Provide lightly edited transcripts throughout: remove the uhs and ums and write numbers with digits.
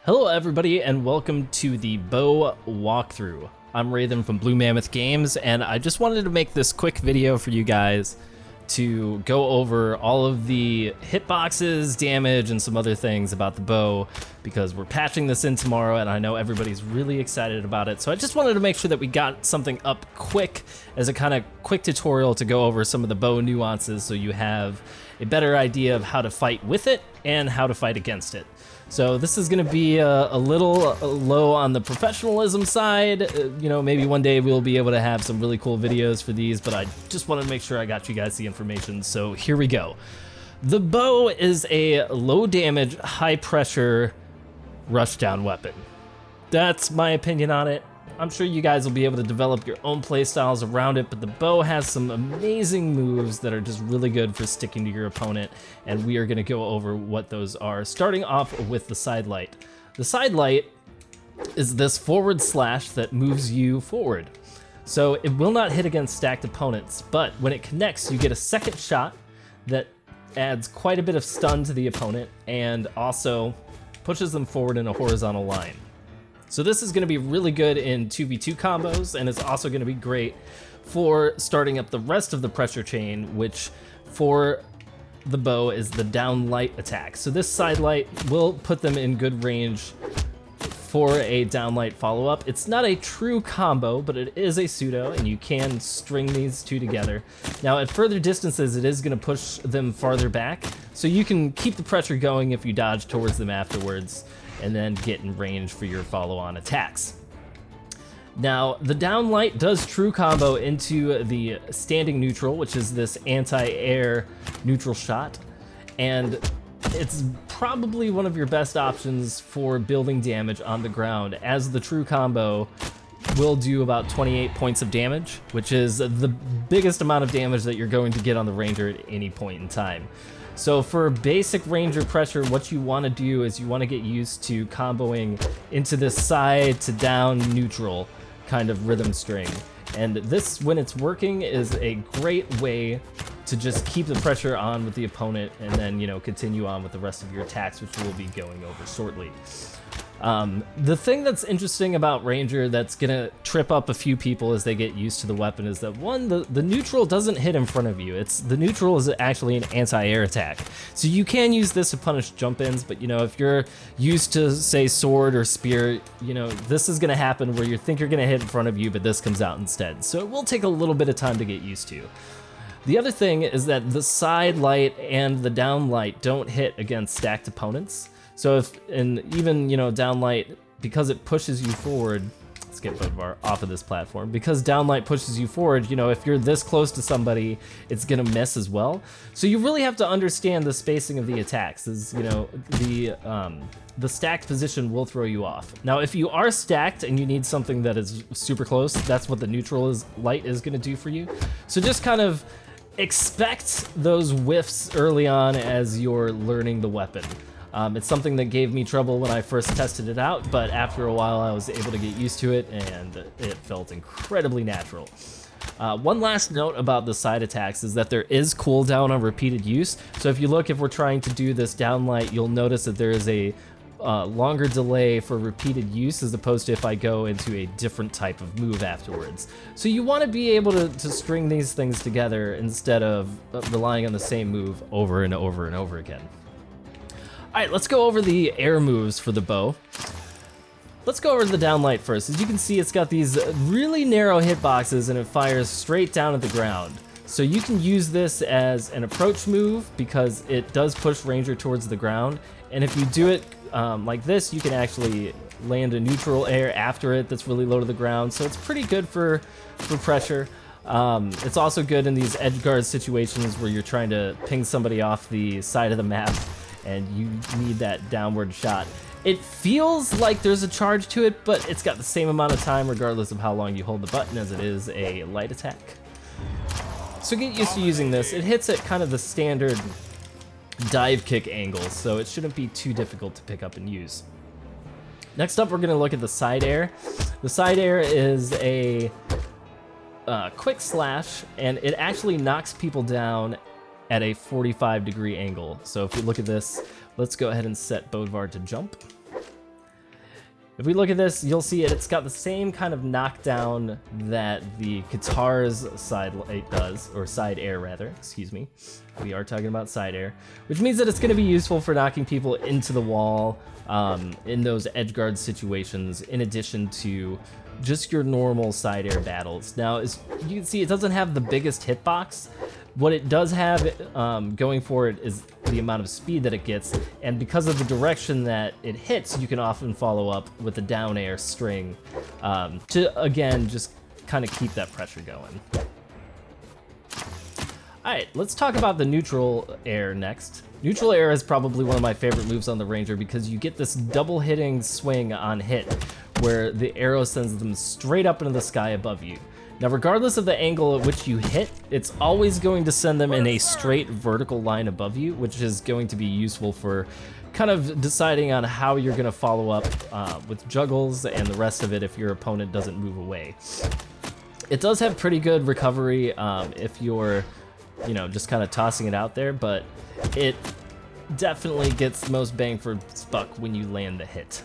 Hello everybody and welcome to the bow walkthrough. I'm Raven from Blue Mammoth Games and I just wanted to make this quick video for you guys to go over all of the hitboxes, damage, and some other things about the bow because we're patching this in tomorrow and I know everybody's really excited about it. So I just wanted to make sure that we got something up quick as a kind of quick tutorial to go over some of the bow nuances so you have a better idea of how to fight with it and how to fight against it. So this is going to be a little low on the professionalism side. You know, maybe one day we'll be able to have some really cool videos for these, but I just wanted to make sure I got you guys the information. So here we go. The bow is a low damage, high pressure rushdown weapon. That's my opinion on it. I'm sure you guys will be able to develop your own play styles around it, but the bow has some amazing moves that are just really good for sticking to your opponent, and we are going to go over what those are, starting off with the side light. The side light is this forward slash that moves you forward. So it will not hit against stacked opponents, but when it connects, you get a second shot that adds quite a bit of stun to the opponent and also pushes them forward in a horizontal line. So this is going to be really good in 2v2 combos, and it's also going to be great for starting up the rest of the pressure chain, which for the bow is the down light attack. So this side light will put them in good range for a down light follow-up. It's not a true combo, but it is a pseudo, and you can string these two together. Now at further distances, it is going to push them farther back, so you can keep the pressure going if you dodge towards them afterwards, and then get in range for your follow-on attacks. Now, the down light does true combo into the standing neutral, which is this anti-air neutral shot, and it's probably one of your best options for building damage on the ground, as the true combo will do about 28 points of damage, which is the biggest amount of damage that you're going to get on the ranger at any point in time. So for basic ranger pressure, what you want to do is you want to get used to comboing into this side to down neutral kind of rhythm string. And this, when it's working, is a great way to just keep the pressure on with the opponent and then, you know, continue on with the rest of your attacks, which we'll be going over shortly. The thing that's interesting about Ranger that's gonna trip up a few people as they get used to the weapon is that one, the neutral doesn't hit in front of you. The neutral is actually an anti-air attack. So you can use this to punish jump-ins, but you know, if you're used to say sword or spear, you know, this is gonna happen where you think you're gonna hit in front of you, but this comes out instead. So it will take a little bit of time to get used to. The other thing is that the side light and the down light don't hit against stacked opponents. So if, and even, you know, downlight, because it pushes you forward, let's get Bodvar off of this platform, because downlight pushes you forward, you know, if you're this close to somebody, it's gonna miss as well. So you really have to understand the spacing of the attacks, is, you know, the stacked position will throw you off. Now, if you are stacked and you need something that is super close, that's what the neutral light is gonna do for you. So just kind of expect those whiffs early on as you're learning the weapon. It's something that gave me trouble when I first tested it out, but after a while I was able to get used to it and it felt incredibly natural. One last note about the side attacks is that there is cooldown on repeated use. So if you look, if we're trying to do this downlight, you'll notice that there is a longer delay for repeated use as opposed to if I go into a different type of move afterwards. So you want to be able to string these things together instead of relying on the same move over and over and over again. Alright, let's go over the air moves for the bow. Let's go over the downlight first. As you can see, it's got these really narrow hitboxes and it fires straight down at the ground. So you can use this as an approach move because it does push Ranger towards the ground. And if you do it like this, you can actually land a neutral air after it that's really low to the ground. So it's pretty good for pressure. It's also good in these edge guard situations where you're trying to ping somebody off the side of the map and you need that downward shot. It feels like there's a charge to it, but it's got the same amount of time regardless of how long you hold the button as it is a light attack. So get used to using this. It hits at kind of the standard dive kick angle, so it shouldn't be too difficult to pick up and use. Next up, we're gonna look at the side air. The side air is a quick slash, and it actually knocks people down at a 45-degree angle. So if you look at this, let's go ahead and set Bodvar to jump. If we look at this, you'll see it's got the same kind of knockdown that the guitar's side light does, or side air rather, excuse me. We are talking about side air, which means that it's going to be useful for knocking people into the wall in those edge guard situations, in addition to just your normal side air battles. Now, as you can see, it doesn't have the biggest hitbox. What it does have going for it is the amount of speed that it gets, and because of the direction that it hits, you can often follow up with a down air string to, again, just kind of keep that pressure going. Alright, let's talk about the neutral air next. Neutral air is probably one of my favorite moves on the Ranger because you get this double hitting swing on hit where the arrow sends them straight up into the sky above you. Now, regardless of the angle at which you hit, it's always going to send them in a straight vertical line above you, which is going to be useful for kind of deciding on how you're going to follow up with juggles and the rest of it if your opponent doesn't move away. It does have pretty good recovery if you're, you know, just kind of tossing it out there, but it definitely gets the most bang for its buck when you land the hit.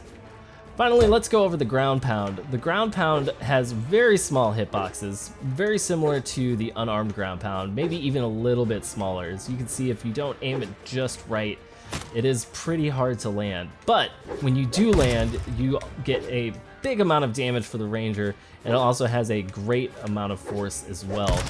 Finally, let's go over the ground pound. The ground pound has very small hitboxes, very similar to the unarmed ground pound, maybe even a little bit smaller. As you can see, if you don't aim it just right, it is pretty hard to land. But when you do land, you get a big amount of damage for the Ranger, and it also has a great amount of force as well.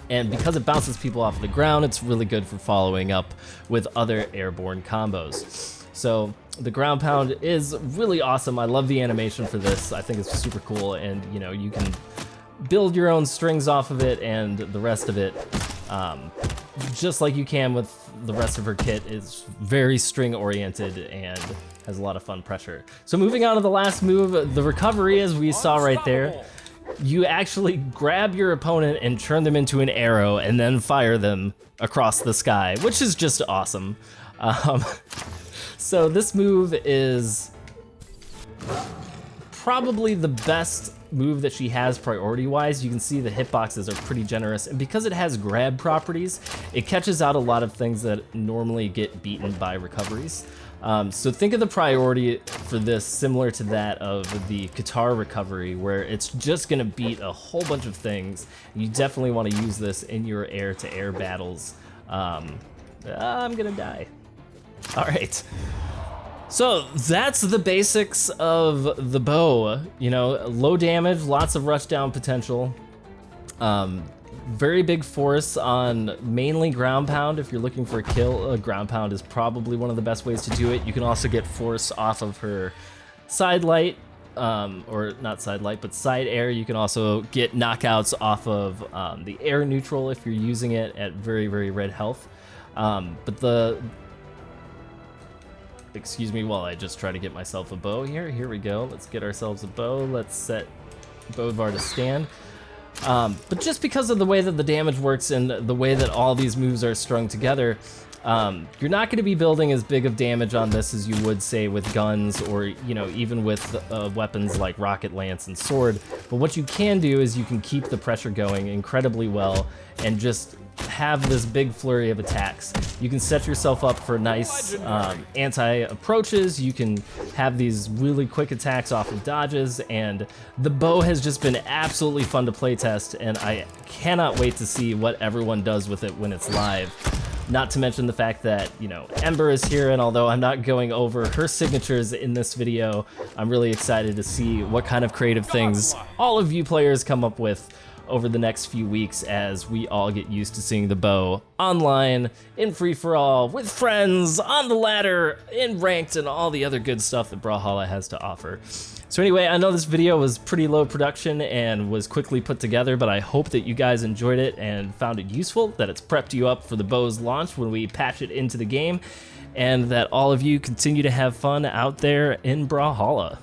And because it bounces people off the ground, it's really good for following up with other airborne combos. So the ground pound is really awesome. I love the animation for this. I think it's super cool, and you know, you can build your own strings off of it, and the rest of it, just like you can with the rest of her kit, is very string oriented and has a lot of fun pressure. So moving on to the last move, the recovery, as we saw right there. You actually grab your opponent and turn them into an arrow and then fire them across the sky, which is just awesome. So this move is probably the best move that she has priority-wise. You can see the hitboxes are pretty generous, and because it has grab properties, it catches out a lot of things that normally get beaten by recoveries. So think of the priority for this similar to that of the guitar recovery, where it's just gonna beat a whole bunch of things. You definitely want to use this in your air-to-air battles. I'm gonna die. All right. So that's the basics of the bow. You know, low damage, lots of rush down potential. Very big force on mainly ground pound. If you're looking for a kill, ground pound is probably one of the best ways to do it. You can also get force off of her side light, or not side light, but side air. You can also get knockouts off of the air neutral if you're using it at very, very red health. But the... Excuse me while I just try to get myself a bow here. Here we go. Let's get ourselves a bow. Let's set Bodvar to stand. But just because of the way that the damage works and the way that all these moves are strung together, you're not going to be building as big of damage on this as you would, say, with guns or, you know, even with weapons like rocket lance and sword. But what you can do is you can keep the pressure going incredibly well and just have this big flurry of attacks. You can set yourself up for nice anti-approaches. You can have these really quick attacks off of dodges, and the bow has just been absolutely fun to playtest, and I cannot wait to see what everyone does with it when it's live. Not to mention the fact that, you know, Ember is here, and although I'm not going over her signatures in this video, I'm really excited to see what kind of creative things all of you players come up with over the next few weeks as we all get used to seeing the bow online, in free-for-all, with friends, on the ladder, in ranked, and all the other good stuff that Brawlhalla has to offer. So anyway, I know this video was pretty low production and was quickly put together, but I hope that you guys enjoyed it and found it useful, that it's prepped you up for the bow's launch when we patch it into the game, and that all of you continue to have fun out there in Brawlhalla.